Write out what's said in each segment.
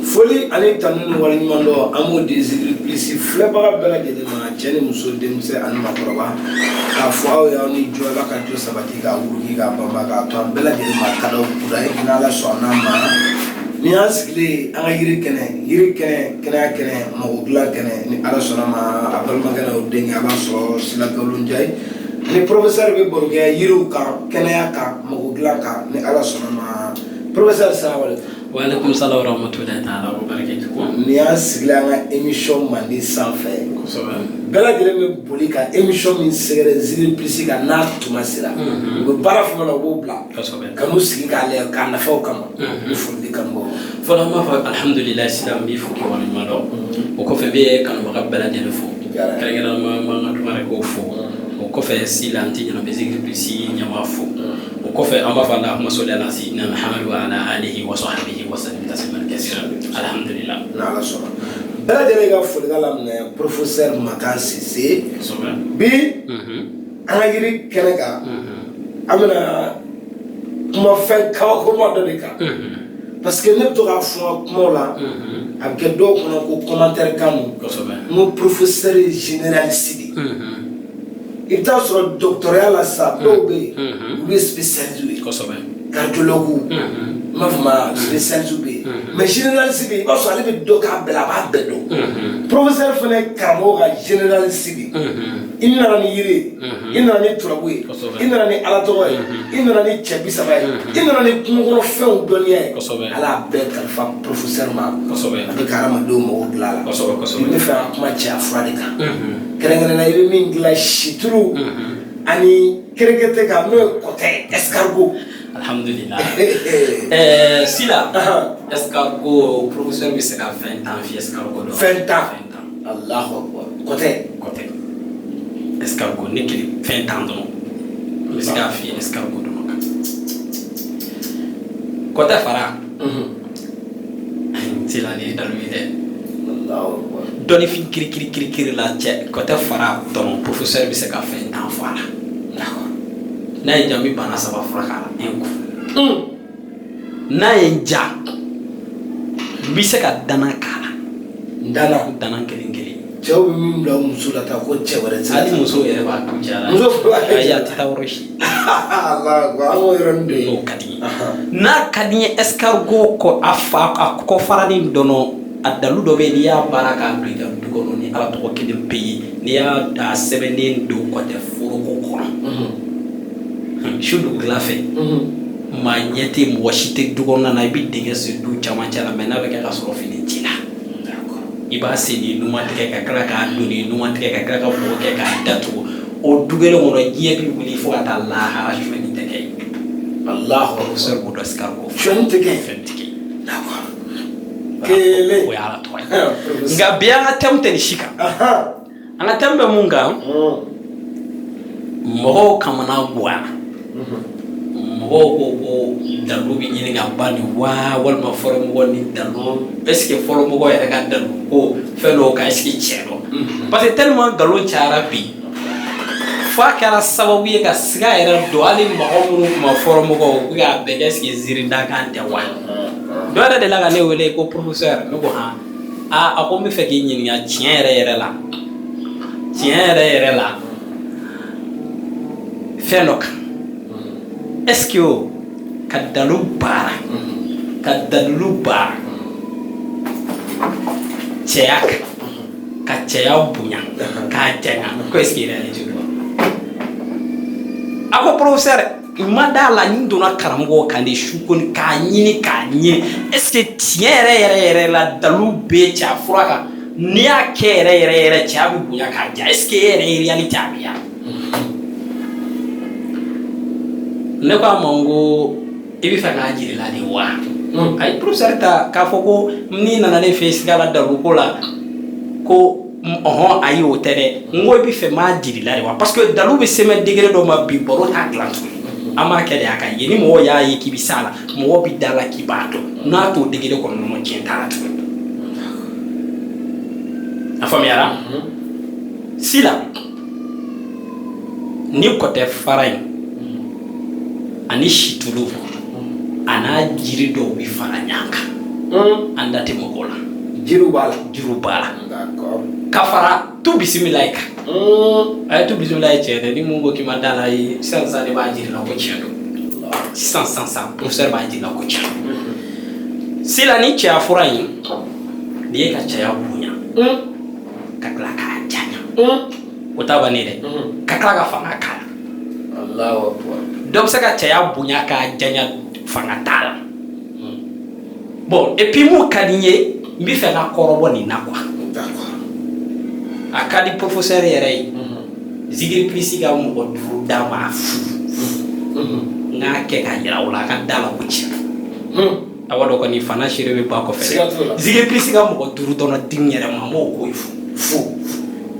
Foli ale tanu wali mando amo désir plus flebara bela de ma chaîne muso demse an makoroba ka fo ya ni jola ka to sabati ka wuri ka bamba ka to bela de ma kala kura ina la sona ma ni asile an yiri kene magugla kene ni ala sona ma abal magana o denga ba so sila galun jay ni professeur be borge yiru ka kene ya ka magugla ka ni ala sona ma professeur salaam Walaikum salam wa rahmatullahi ta'ala wa barakatuh. Ni asigla émission mandi sans fait. Bela de me bolika émission min segere zili plisika na tumasira. Go bara fuma na wo bla. Kanu siga le kan na fo kama. Ni fundi kambo. Fola ma fa alhamdulillah silam bi fuki wal malo. O ko fe be kan wa bela de fo. Kala ma tumare ko fo. O ko fe silam ti na be zili plisi nyama fo. وكفى أما فالله مسؤول على سيدنا محمد وعلى آله وصحبه وسلم تسليما كثيرا الحمد لله. نعم شكرا. بلا جريء فلقلنا من Professeur Makan Cisse. بي أنا يري كنكا. أمنا ما فين كوا كم أدريكا. parce que ne t'aura fond comme là. avec d'autres on a commentaire comme. mon professeur généraliste. Il t'a sur le doctorat là ça, l'obé, lui spécialisé, cardiologue, ma spécialisé, mais généraliste, il va sur aller de doctorat de la base de l'eau. Professeur Fene Kamoga généraliste, il n'a ni Yiri, il n'a ni Troué, il n'a ni Alatoy, il n'a ni Tchébissabaye, il n'a ni Kungo fait au donnier, à la belle femme professeur Makan, avec Karamado Moudla, il me fait un match à Fradeka. Kerengana ibe mingla shitru ani keregete ka no côté escargot alhamdulillah sila escargot professeur bi sera 20 ans fi escargot 20 ans Allahu akbar côté escargot ne kili 20 ans donc bi sera fi escargot donc côté fara sila ni dalwide Doni fin kiri la cɛ côté fara ton professeur bi se ka fɛn tan fɔ a la d'accord n'a ye jaabi bana saba fura k'a la un coup n'a ye ja bi se ka dana k'a la dana kelen cɛw bɛ min bila muso la ta ko cɛ wɛrɛ tɛ hali muso yɛrɛ b'a tu cɛ la muso fila ayi a tɛ taa yɔrɔ si Allah ko an k'o yɔrɔnin de n'o ka di n'a ka di n ye escargot ko a fa a kɔ faralen dɔnɔ a dalu dɔ bɛ n'i y'a baara k'a bila i ka du kɔnɔ ni ala tɔgɔ kelen pe ye n'i y'a sɛbɛnnen don kɔtɛ foroko kɔnɔ su dugula fɛ maa ɲɛ tɛ mɔgɔ si tɛ du kɔnɔna na i bɛ dingɛ sen du camancɛ la mɛ n'a bɛ kɛ ka sɔrɔ fini t'i la i b'a sen ni numan tigɛ ka tila k'a don ni numan tigɛ ka tila ka bɔgɔ kɛ k'a datugu o du kelen kɔnɔ diɲɛ bɛ wuli fo ka taa lahara suɲɛni tɛ kɛ yen Allahu professeur b'o dɔn escargot suɲɛni tɛ kɛ fɛn tɛ kɛ d'accord kele o y'a la tɔgɔ ye nka bi an ka thème tɛ nin si kan an ka thème bɛ mun kan mɔgɔw kamana guwana mɔgɔw ko dalu bɛ ɲini ka ban nin wa walima fɔlɔmɔgɔ ni dalu est-ce que fɔlɔmɔgɔ yɛrɛ ka dalu ko fɛn dɔw kan est-ce que tiɲɛ don parce que tellement nkalon cayara bi fo a kɛra sababu ye ka siga yɛrɛ don hali mɔgɔ minnu tun ma fɔlɔmɔgɔw u bɛ k'a bɛɛ kɛ est-ce que ziirida kan tɛ wa dɔ yɛrɛ de la ka ne wele ko professeur ne ko han a ko n bɛ fɛ k'i ɲininka tiɲɛ yɛrɛ la fɛn dɔ kan est-ce que ka dalu baara cɛya kan ka cɛya bonya k'a janya ko est-ce que réalité don a ko professeur ma da la ni donna karamɔgɔ kan de su kɔni k'a ɲini est-ce que tiɲɛ yɛrɛ la dalu bɛ cɛya fura kan n'i y'a kɛ yɛrɛ cɛya bɛ bonya k'a ja est-ce que e yɛrɛ ye réalité a bɛ yan ne ko a ma n ko i bɛ fɛ k'a jira la de wa ayi professeur ta k'a fɔ ko n'i nana ne fɛ yen siga la dalu ko la ko ayi o tɛ dɛ n ko i bɛ fɛ m'a jira la de wa parce que dalu bɛ sɛmɛ degré dɔ ma bi baro t'a dilan tuguni an b'a kɛ de a ka ye ni mɔgɔ y'a ye k'i bɛ s'a la mɔgɔ bɛ da la k'i b'a dɔn n'a t'o degré kɔnɔ tiɲɛ t'a la tuguni a faamuyara sila ni kɔtɛ fara in ani situlu a n'a jiri dɔw bɛ fara ɲɔgɔn kan anda te mokola jiru bala d'accord kafara tu bismillah ay tu bismillah chede ni mungo ki mandala yi sansa de ba jiri na ko chendo sansa professeur ba jiri na ko chendo sila ni cha Foura yi die ka cha ya bunya kakla ka janya utaba ni de kakla ka fanga kala Allahu akbar donc ça ka cha ya bunya ka janya fanga tala bon et puis mo kadinye mbi fe na korobo ni na kwa d'accord akadi professeur yere zikiri plisi ga mo ko du dama nga ke ka yira wala ka dala ko ci awado ko ni fana shire be ba ko fe zikiri plisi ga mo ko du dono dinyere ma mo ko fu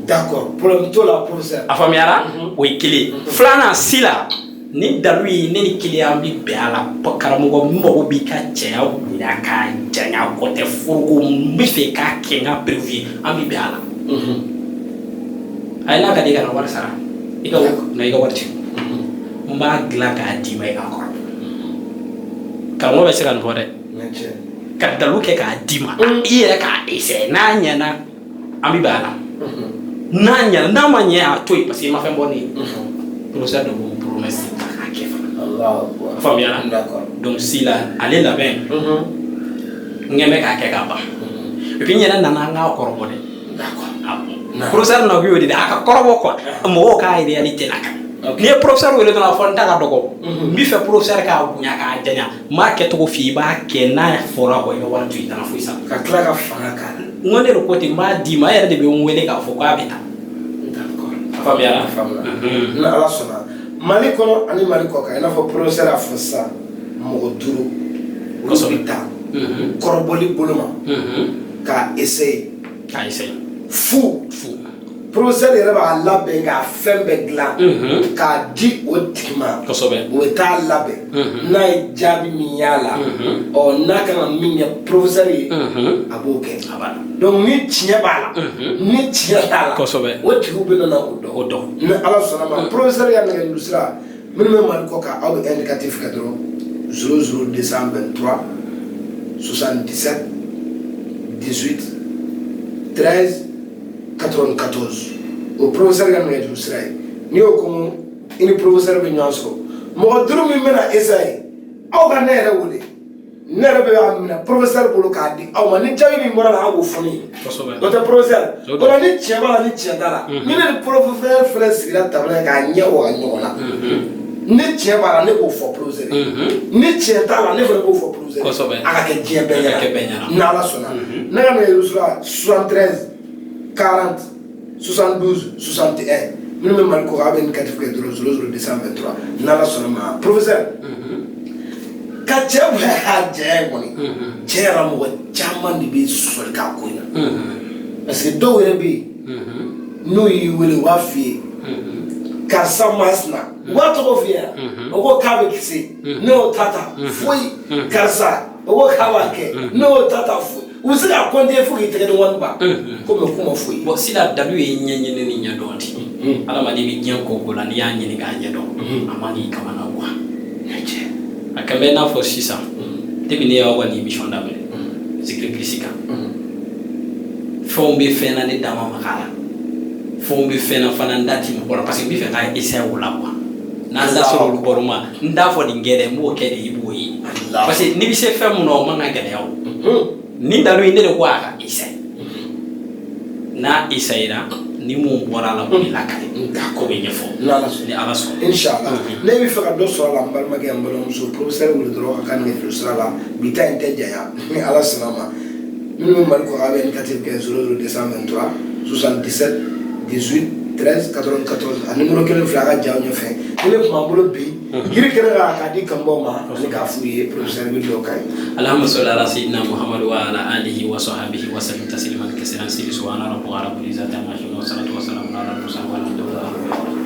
d'accord problème to la professeur afamiara o ikili flana sila ni dalui ni kili ambi be ala pokara mo mo bi ka cheya ya ka janya ko te furugo mbi fe ka kenga prevu ambi be ala ay la ka diga na war sara iga na iga warti mba gla ka di mai ka ko ka mo be sira no de ka dalu ke ka di ma ire ka ise na nya na ambi be ala na nya na ma nya to parce que ma fe boni professeur de vous promesse Allah familia d'accord donc si la aller là ben ngeme ka ke ka ba et puis nyana na nga korobo de d'accord professeur na biyo de aka korobo ko mo ka ide ali telaka ni professeur wele to na fonta ka dogo mi fe professeur ka nya ka janya market ko fi ba ke na Foura ko yo wantu ita na fuisa ka kla ka fanga ka ngone ro ko ti ma di ma yere de be wele ka fo ko abeta d'accord familia na ala sona mali kono ani mali ko ka ina fo professeur afsa mo duro ko sobita korboli boloma ka essayer fu professeur yɛrɛ b'a labɛn k'a fɛn bɛɛ dilan k'a di o tigi ma o bɛ taa labɛn n'a ye jaabi min y'a la n'a kan ka min kɛ professeur ye a b'o kɛ donc ni tiɲɛ b'a la ni tiɲɛ t'a la o tigiw bɛ nana o dɔn ni ala sɔnna ma professeur y'a nɛgɛjuru sira minnu bɛ mali kɔ kan aw bɛ indicatif kɛ dɔrɔn 00 223 77 18 13 94 o professeur ga ngi sray ni o ko ini professeur be nyanso mo duru mi mena essay aw ga nere wole nere be amina professeur bolo ka di aw ma ni jawi ni mora la awu foni o te professeur o la ni cheba ni chedala ni ne professeur frère sira tabla ga nyawo anyona ni cheba la ne ko fo professeur ni chedala ne ko fo professeur aka ke je be na la sona na ga ne rusra 73 40 72 61 minnu bɛ mali ko a bɛ nin katifiye dɔrɔn 00 223 n'ala sɔnna ma professeur ka cɛ bɛ a jɛ ye kɔni cɛ yɛrɛ mɔgɔ caman de bɛ sɔli k'a ko in na parce que dɔw yɛrɛ bɛ yen n'u y'i wele u b'a f'i ye karisa masina u b'a tɔgɔ f'i ye o ko k'a bɛ kisi n'o ta ta foyi karisa o ko k'a b'a kɛ n'o ta ta foyi u se ka compter fo k'i tɛgɛ di wani ba ko mɛ kuma foyi bon sila dalu ye ɲɛɲini ni ɲɛdɔn di adamaden bɛ diɲɛ ko ko la n'i y'a ɲini k'a ɲɛdɔn a man k'i kamana wa a kan bɛ n'a fɔ sisan depuis ne y'aw ka nin émission daminɛ zikiri kilisi kan fɛnw bɛ fɛn na ne dama maga la fɛnw bɛ fɛn na fana n da ti mɔgɔ la parce que n bɛ fɛ k'a essayer o la quoi n'an da sɔrɔ olu bɔr'o ma n t'a fɔ nin kɛ dɛ n b'o kɛ de i b'o ye parce que n'i bɛ se fɛn mun na o man ka gɛlɛya o ni dalu inde de ko aka isa na isa ira ni mun bora la ko la kale ko be nyefo ni ala so inshallah ne bi fa do so la mbal magi am balon so professeur wul dro ka kan ngi sura la bi ta inte jaya ni ala salama min mal ko abe en 95 223 77 18 13 94 a numéro kelen fla ga jaw ñu fe ni le ma bolo bi Yiri Kene ka di kambo ma ni ka fuye professeur bi do kay allahumma salli ala sayyidina muhammad wa ala alihi wa sahbihi wa sallam tasliman kaseeran subhana rabbika rabbil izzati amma yasifun wa salatu wa salamun ala al mursalin walhamdulillahi